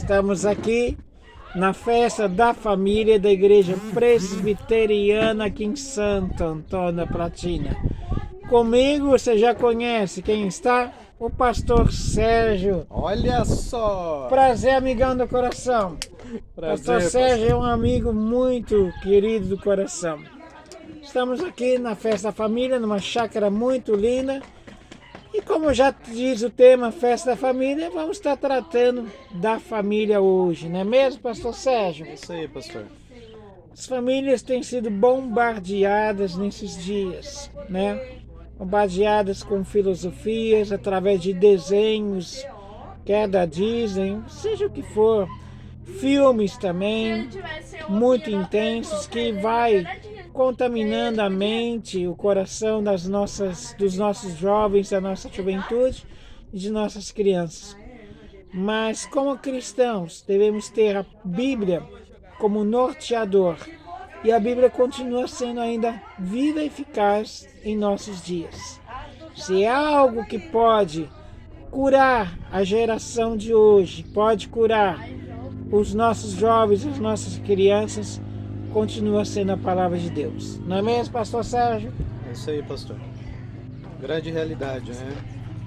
Estamos aqui na festa da família da Igreja Presbiteriana aqui em Santo Antônio da Platina. Comigo você já conhece quem está? O pastor Sérgio. Olha só! Prazer, amigão do coração. Prazer, Pastor Sérgio é um amigo muito querido do coração. Estamos aqui na festa da família, numa chácara muito linda. E como já diz o tema Festa da Família, vamos estar tratando da família hoje, não é mesmo, pastor Sérgio? É isso aí, pastor. As famílias têm sido bombardeadas nesses dias, né? Bombardeadas com filosofias, através de desenhos, que é da Disney, seja o que for. Filmes também, muito intensos, que vai contaminando a mente, o coração dos nossos jovens, da nossa juventude e de nossas crianças. Mas como cristãos, devemos ter a Bíblia como norteador. E a Bíblia continua sendo ainda viva e eficaz em nossos dias. Se é algo que pode curar a geração de hoje, pode curar os nossos jovens, as nossas crianças, continua sendo a palavra de Deus. Não é mesmo, pastor Sérgio? É isso aí, pastor. Grande realidade, né?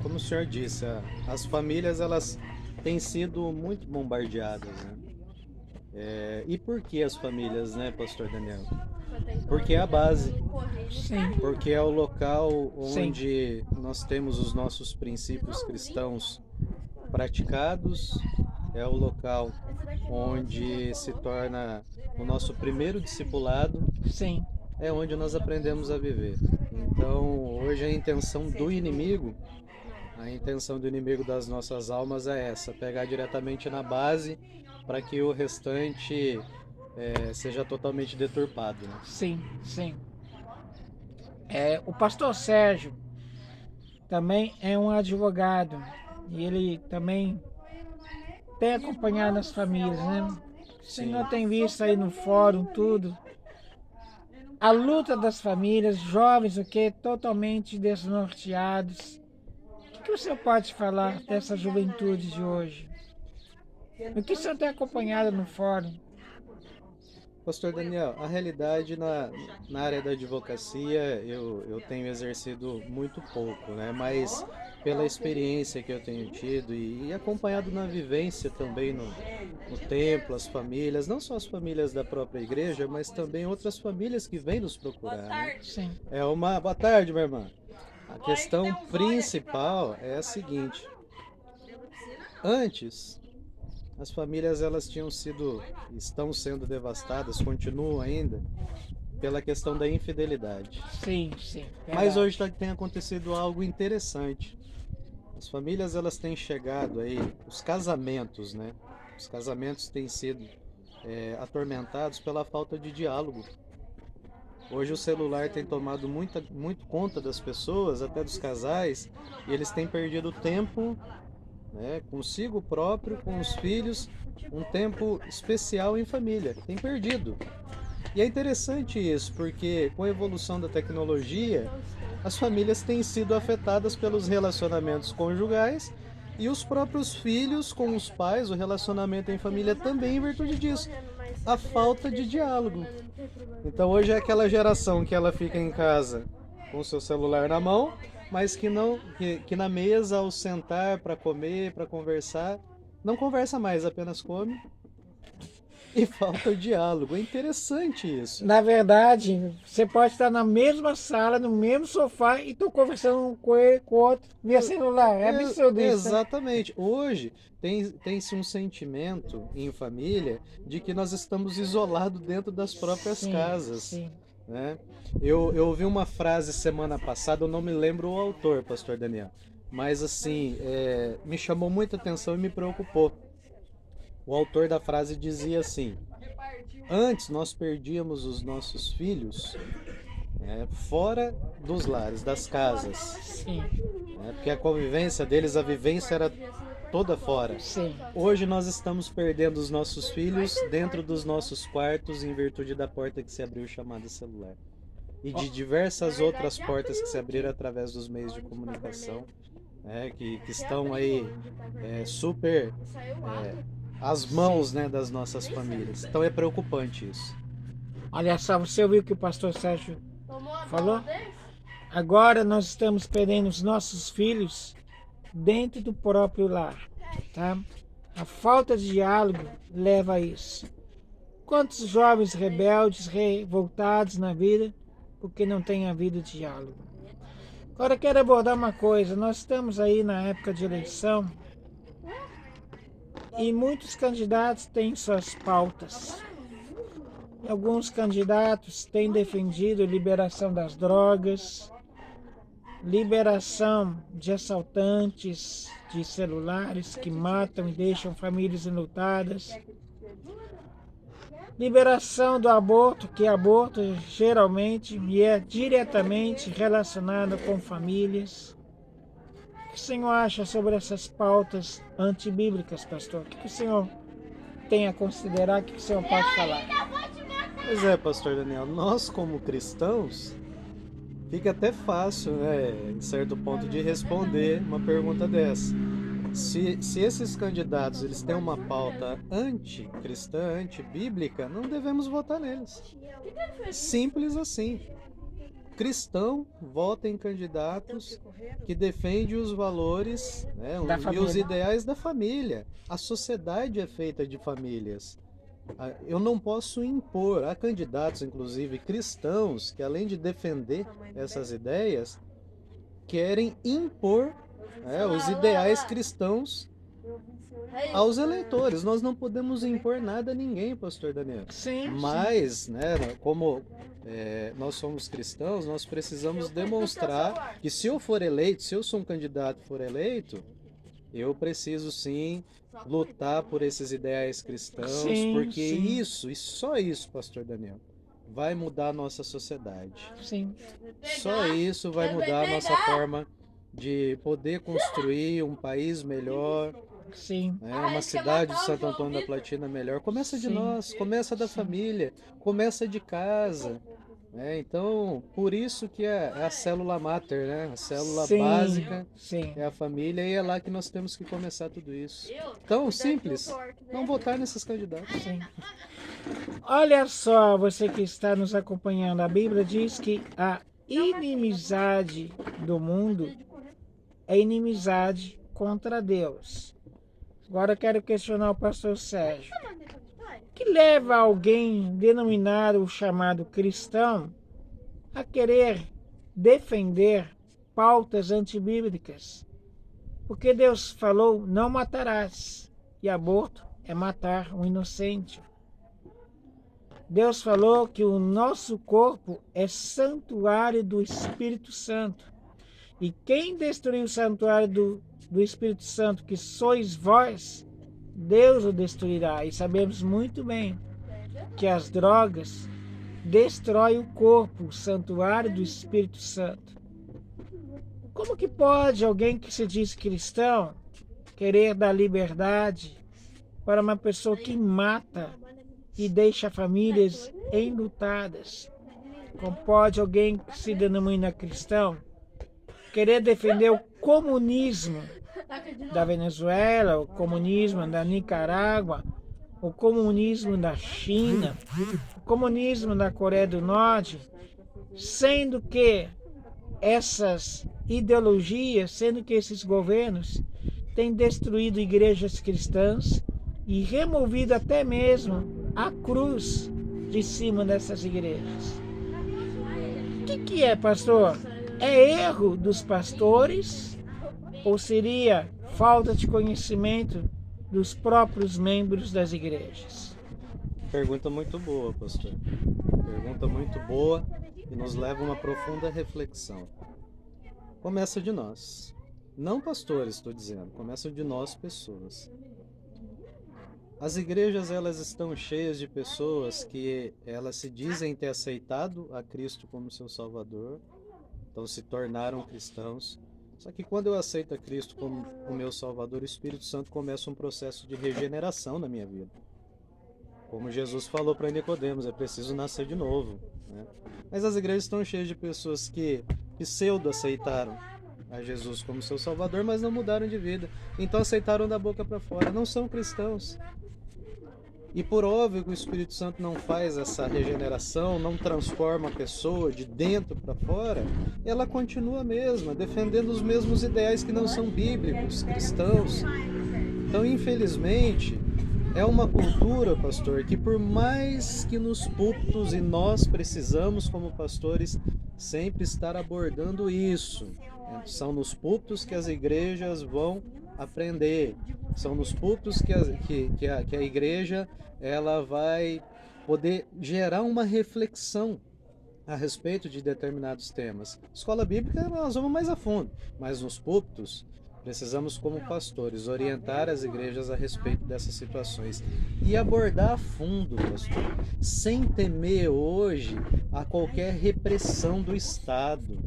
Como o senhor disse, as famílias elas têm sido muito bombardeadas, né? E por que as famílias, né, pastor Daniel? Porque é a base. Sim. Porque é o local Sim. onde nós temos os nossos princípios cristãos praticados, é o local onde se torna o nosso primeiro discipulado, Sim. é onde nós aprendemos a viver. Então, hoje a intenção do inimigo das nossas almas é essa, pegar diretamente na base para que o restante seja totalmente deturpado, né? Sim, sim. O pastor Sérgio também é um advogado e ele também tem acompanhado as famílias, né? O senhor tem visto aí no fórum tudo, a luta das famílias, jovens o que totalmente desnorteados. O que o senhor pode falar dessa juventude de hoje? O que o senhor tem acompanhado no fórum? Pastor Daniel, a realidade na área da advocacia eu tenho exercido muito pouco, né? Mas pela experiência que eu tenho tido e acompanhado na vivência também no templo, as famílias, não só as famílias da própria igreja, mas também outras famílias que vêm nos procurar, né? Sim. Boa tarde, minha irmã. A questão principal é a seguinte: antes as famílias elas estão sendo devastadas, continuam ainda pela questão da infidelidade. Sim, sim. Mas hoje tem acontecido algo interessante. As famílias elas têm chegado aí, os casamentos, né? Os casamentos têm sido atormentados pela falta de diálogo. Hoje o celular tem tomado muito conta das pessoas, até dos casais, e eles têm perdido tempo, né, consigo próprio, com os filhos, um tempo especial em família. Tem perdido. E é interessante isso, porque com a evolução da tecnologia, as famílias têm sido afetadas pelos relacionamentos conjugais e os próprios filhos com os pais, o relacionamento em família também em virtude disso, a falta de diálogo. Então hoje é aquela geração que ela fica em casa com o seu celular na mão, mas que na mesa, ao sentar para comer, para conversar, não conversa mais, apenas come e falta o diálogo. É interessante isso. Na verdade, você pode estar na mesma sala, no mesmo sofá e estou conversando com o outro via celular. É absurdo isso, né? Exatamente. Hoje tem-se um sentimento em família de que nós estamos isolados dentro das próprias Sim, casas. sim. Né? Eu ouvi uma frase semana passada, eu não me lembro o autor, pastor Daniel, mas assim, me chamou muita atenção e me preocupou. O autor da frase dizia assim: antes nós perdíamos os nossos filhos fora dos lares, das casas, Sim, porque a convivência deles, a vivência era toda fora. sim. Hoje nós estamos perdendo os nossos filhos dentro dos nossos quartos em virtude da porta que se abriu chamada celular. E de diversas outras portas que se abriram através dos meios de comunicação, que estão aí super as mãos, né, das nossas famílias. Então é preocupante isso. Olha só, você ouviu o que o pastor Sérgio falou? Agora nós estamos perdendo os nossos filhos dentro do próprio lar, tá? A falta de diálogo leva a isso. Quantos jovens rebeldes, revoltados na vida, porque não tem havido diálogo. Agora quero abordar uma coisa, nós estamos aí na época de eleição e muitos candidatos têm suas pautas. Alguns candidatos têm defendido liberação das drogas, liberação de assaltantes de celulares que matam e deixam famílias enlutadas, liberação do aborto, que aborto geralmente e é diretamente relacionado com famílias. O que o senhor acha sobre essas pautas antibíblicas, pastor? O que o senhor tem a considerar? O que o senhor pode falar? Pois é, pastor Daniel, nós como cristãos, fica até fácil, né, em certo ponto, de responder uma pergunta dessa. Se esses candidatos eles têm uma pauta anticristã, antibíblica, não devemos votar neles. Simples assim. Cristão vota em candidatos que defendem os valores, né, e os ideais da família. A sociedade é feita de famílias. Eu não posso impor a candidatos, inclusive cristãos, que além de defender essas ideias, querem impor os ideais cristãos aos eleitores. Nós não podemos impor nada a ninguém, pastor Daniel. Sim. Mas, né, como nós somos cristãos, nós precisamos demonstrar que se eu for eleito, se eu sou um candidato e for eleito, eu preciso sim lutar por esses ideais cristãos, Sim, porque sim. isso, e só isso, pastor Daniel, vai mudar a nossa sociedade. Sim. Só isso vai mudar a nossa forma de poder construir um país melhor, Sim. uma cidade de Santo Antônio da Platina melhor. Começa de Sim. nós, começa da família, começa de casa. Então, por isso que é a célula máter, né? A célula Sim, básica sim. é a família e é lá que nós temos que começar tudo isso. Então, simples, não votar nesses candidatos. Sim. Olha só, você que está nos acompanhando, a Bíblia diz que a inimizade do mundo é inimizade contra Deus. Agora eu quero questionar o pastor Sérgio. O que leva alguém denominar o chamado cristão a querer defender pautas antibíblicas? Porque Deus falou, não matarás, e aborto é matar um inocente. Deus falou que o nosso corpo é santuário do Espírito Santo. E quem destruiu o santuário do Espírito Santo, que sois vós, Deus o destruirá. E sabemos muito bem que as drogas destroem o corpo, o santuário do Espírito Santo. Como que pode alguém que se diz cristão querer dar liberdade para uma pessoa que mata e deixa famílias enlutadas? Como pode alguém que se denomina cristão querer defender o comunismo da Venezuela, o comunismo da Nicarágua, o comunismo da China, o comunismo da Coreia do Norte, sendo que essas ideologias, sendo que esses governos têm destruído igrejas cristãs e removido até mesmo a cruz de cima dessas igrejas? O que é, pastor? É erro dos pastores ou seria falta de conhecimento dos próprios membros das igrejas? Pergunta muito boa, pastor. Pergunta muito boa e nos leva a uma profunda reflexão. Começa de nós. Não pastores, estou dizendo. Começa de nós, pessoas. As igrejas, elas estão cheias de pessoas que elas se dizem ter aceitado a Cristo como seu Salvador, então se tornaram cristãos. Só que quando eu aceito a Cristo como o meu Salvador, o Espírito Santo começa um processo de regeneração na minha vida. Como Jesus falou para Nicodemos, é preciso nascer de novo, né? Mas as igrejas estão cheias de pessoas que pseudo aceitaram a Jesus como seu Salvador, mas não mudaram de vida. Então aceitaram da boca para fora, não são cristãos. E por óbvio que o Espírito Santo não faz essa regeneração, não transforma a pessoa de dentro para fora, ela continua a mesma, defendendo os mesmos ideais que não são bíblicos, cristãos. Então, infelizmente, é uma cultura, pastor, que por mais que nos púlpitos, e nós precisamos como pastores sempre estar abordando isso, são nos púlpitos que as igrejas vão aprender, são nos púlpitos que a igreja ela vai poder gerar uma reflexão a respeito de determinados temas. Escola bíblica nós vamos mais a fundo, mas nos púlpitos precisamos, como pastores, orientar as igrejas a respeito dessas situações e abordar a fundo, pastor, sem temer hoje a qualquer repressão do Estado.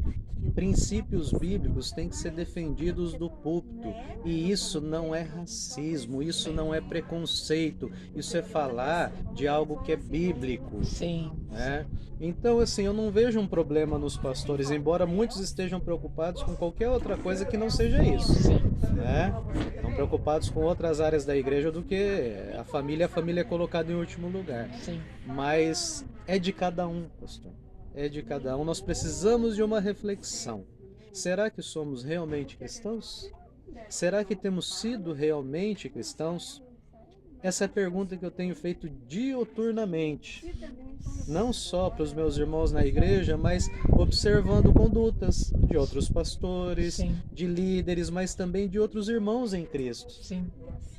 Princípios bíblicos têm que ser defendidos do púlpito, e isso não é racismo, isso não é preconceito, isso é falar de algo que é bíblico. Sim. Né? Então, assim, eu não vejo um problema nos pastores, embora muitos estejam preocupados com qualquer outra coisa que não seja isso. Sim. Né? Estão preocupados com outras áreas da igreja do que a família é colocada em último lugar. Sim. Mas é de cada um, pastor. É de cada um. Nós precisamos de uma reflexão. Será que somos realmente cristãos? Será que temos sido realmente cristãos? Essa é a pergunta que eu tenho feito diuturnamente. Não só para os meus irmãos na igreja, mas observando condutas de outros pastores, Sim. de líderes, mas também de outros irmãos em Cristo. Sim.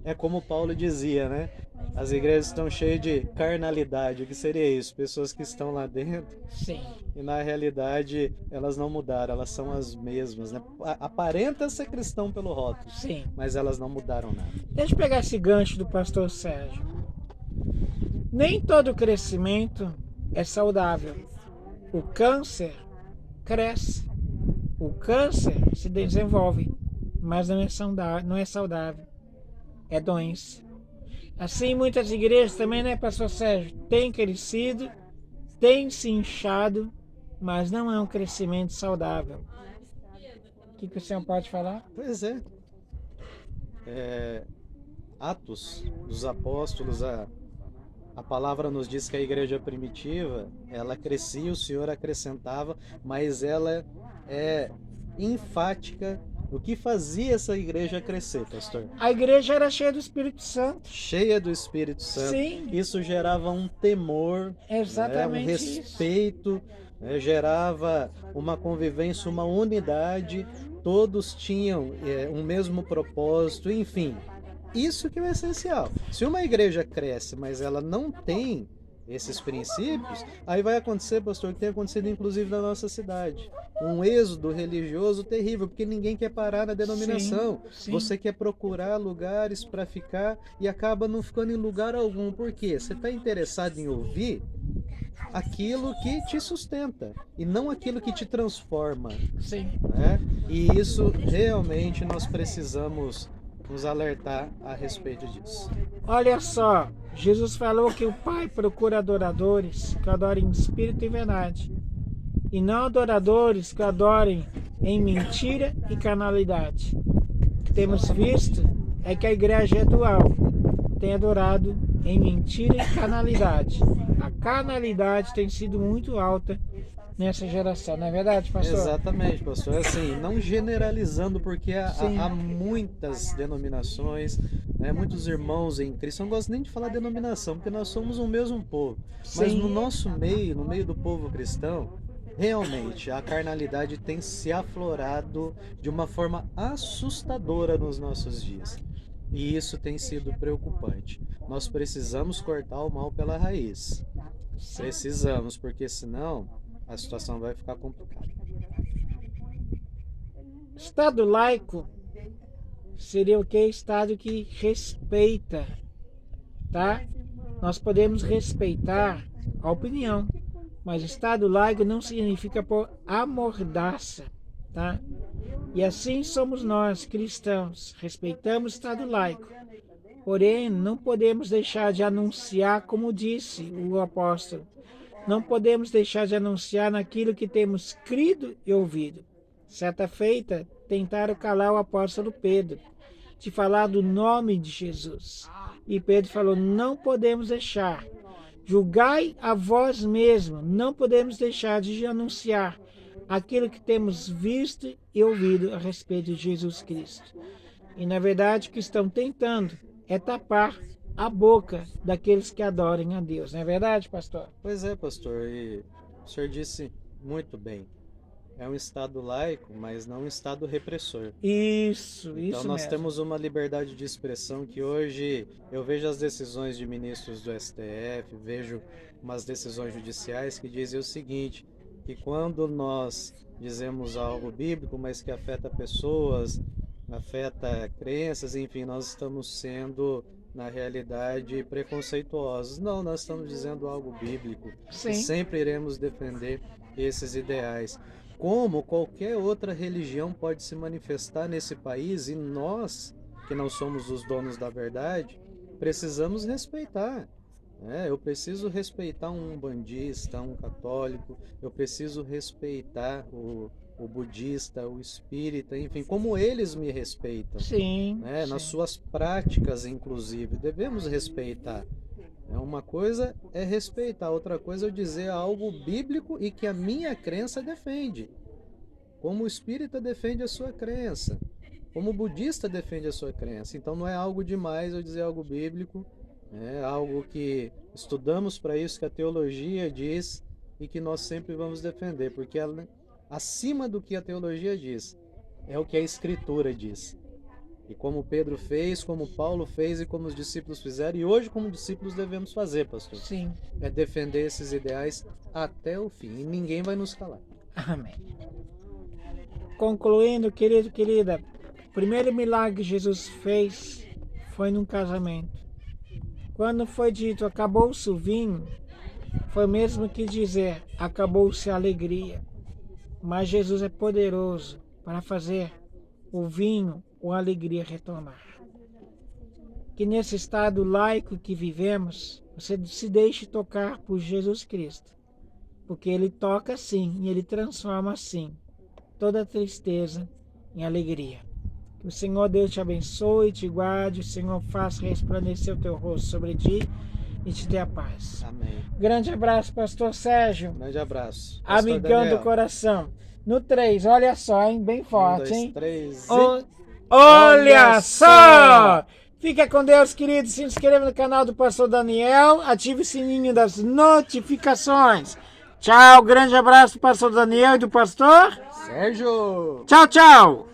É como Paulo dizia, né? As igrejas estão cheias de carnalidade. O que seria isso? Pessoas que estão lá dentro Sim. e na realidade elas não mudaram, elas são as mesmas, né? Aparenta ser cristão pelo rótulo, Sim. mas elas não mudaram nada. Deixa eu pegar esse gancho do pastor Sérgio. Nem todo crescimento é saudável. O câncer cresce. O câncer se desenvolve, mas não é saudável. É doença. Assim, muitas igrejas também, né, pastor Sérgio, têm crescido, têm se inchado, mas não é um crescimento saudável. O que o senhor pode falar? Pois é. Atos dos Apóstolos, a palavra nos diz que a igreja primitiva, ela crescia, o Senhor acrescentava, mas ela é enfática no que fazia essa igreja crescer, pastor. A igreja era cheia do Espírito Santo. Cheia do Espírito Santo. Sim. Isso gerava um temor, Exatamente um respeito, gerava uma convivência, uma unidade, todos tinham um mesmo propósito, enfim. Isso que é o essencial. Se uma igreja cresce, mas ela não tem esses princípios, aí vai acontecer, pastor, que tem acontecido inclusive na nossa cidade. Um êxodo religioso terrível, porque ninguém quer parar na denominação. Sim, sim. Você quer procurar lugares para ficar e acaba não ficando em lugar algum. Por quê? Você está interessado em ouvir aquilo que te sustenta e não aquilo que te transforma. Sim. Né? E isso realmente nós precisamos nos alertar a respeito disso. Olha só, Jesus falou que o Pai procura adoradores que adorem em espírito e verdade, e não adoradores que adorem em mentira e carnalidade. O que temos visto é que a igreja atual tem adorado em mentira e carnalidade. A carnalidade tem sido muito alta nessa geração, não é verdade, pastor? Exatamente, pastor. Assim, não generalizando, porque há muitas denominações, né, muitos irmãos em Cristo. Eu não gosto nem de falar denominação, porque nós somos um mesmo povo. Sim. Mas no nosso meio, no meio do povo cristão, realmente a carnalidade tem se aflorado de uma forma assustadora nos nossos dias. E isso tem sido preocupante. Nós precisamos cortar o mal pela raiz. Precisamos, porque senão a situação vai ficar complicada. Estado laico seria o que? Estado que respeita, tá? Nós podemos respeitar a opinião, mas Estado laico não significa por amordaça, tá? E assim somos nós, cristãos, respeitamos o Estado laico, porém não podemos deixar de anunciar, como disse o apóstolo, não podemos deixar de anunciar naquilo que temos crido e ouvido. Certa feita, tentaram calar o apóstolo Pedro, de falar do nome de Jesus. E Pedro falou, não podemos deixar. Julgai a vós mesmo, não podemos deixar de anunciar aquilo que temos visto e ouvido a respeito de Jesus Cristo. E na verdade o que estão tentando é tapar a boca daqueles que adorem a Deus. Não é verdade, pastor? Pois é, pastor, e o senhor disse muito bem. É um Estado laico, mas não um Estado repressor. Isso Então nós mesmo. temos uma liberdade de expressão que hoje eu vejo as decisões de ministros do STF, vejo umas decisões judiciais que dizem o seguinte, que quando nós dizemos algo bíblico, mas que afeta pessoas, afeta crenças, enfim, nós estamos sendo, na realidade, preconceituosos. Não, nós estamos dizendo algo bíblico Sim. e sempre iremos defender esses ideais. Como qualquer outra religião pode se manifestar nesse país e nós, que não somos os donos da verdade, precisamos respeitar. Eu preciso respeitar um umbandista, um católico, eu preciso respeitar o budista, o espírita, enfim, como eles me respeitam. Sim, Nas sim. suas práticas, inclusive, devemos respeitar. Uma coisa é respeitar, outra coisa é eu dizer algo bíblico e que a minha crença defende. Como o espírita defende a sua crença, como o budista defende a sua crença. Então não é algo demais eu dizer algo bíblico, é algo que estudamos para isso, que a teologia diz e que nós sempre vamos defender, porque ela, acima do que a teologia diz, é o que a Escritura diz. E como Pedro fez, como Paulo fez e como os discípulos fizeram, e hoje como discípulos devemos fazer, pastor. Sim. É defender esses ideais até o fim, e ninguém vai nos calar. Amém. Concluindo, querido, querida, o primeiro milagre que Jesus fez foi num casamento. Quando foi dito, acabou-se o vinho, foi mesmo que dizer, acabou-se a alegria. Mas Jesus é poderoso para fazer o vinho ou a alegria retornar. Que nesse estado laico que vivemos, você se deixe tocar por Jesus Cristo. Porque Ele toca sim e Ele transforma sim toda tristeza em alegria. Que o Senhor Deus te abençoe e te guarde, o Senhor faça resplandecer o teu rosto sobre ti e te dê a paz. Amém. Grande abraço, pastor Sérgio. Grande abraço. Pastor Amigão Daniel. do coração. No 3, olha só, hein? Bem forte, 1, 2, hein? 3 e... Olha só! Fica com Deus, querido. Se inscreva no canal do pastor Daniel. Ative o sininho das notificações. Tchau, grande abraço do pastor Daniel e do pastor Sérgio! Tchau, tchau!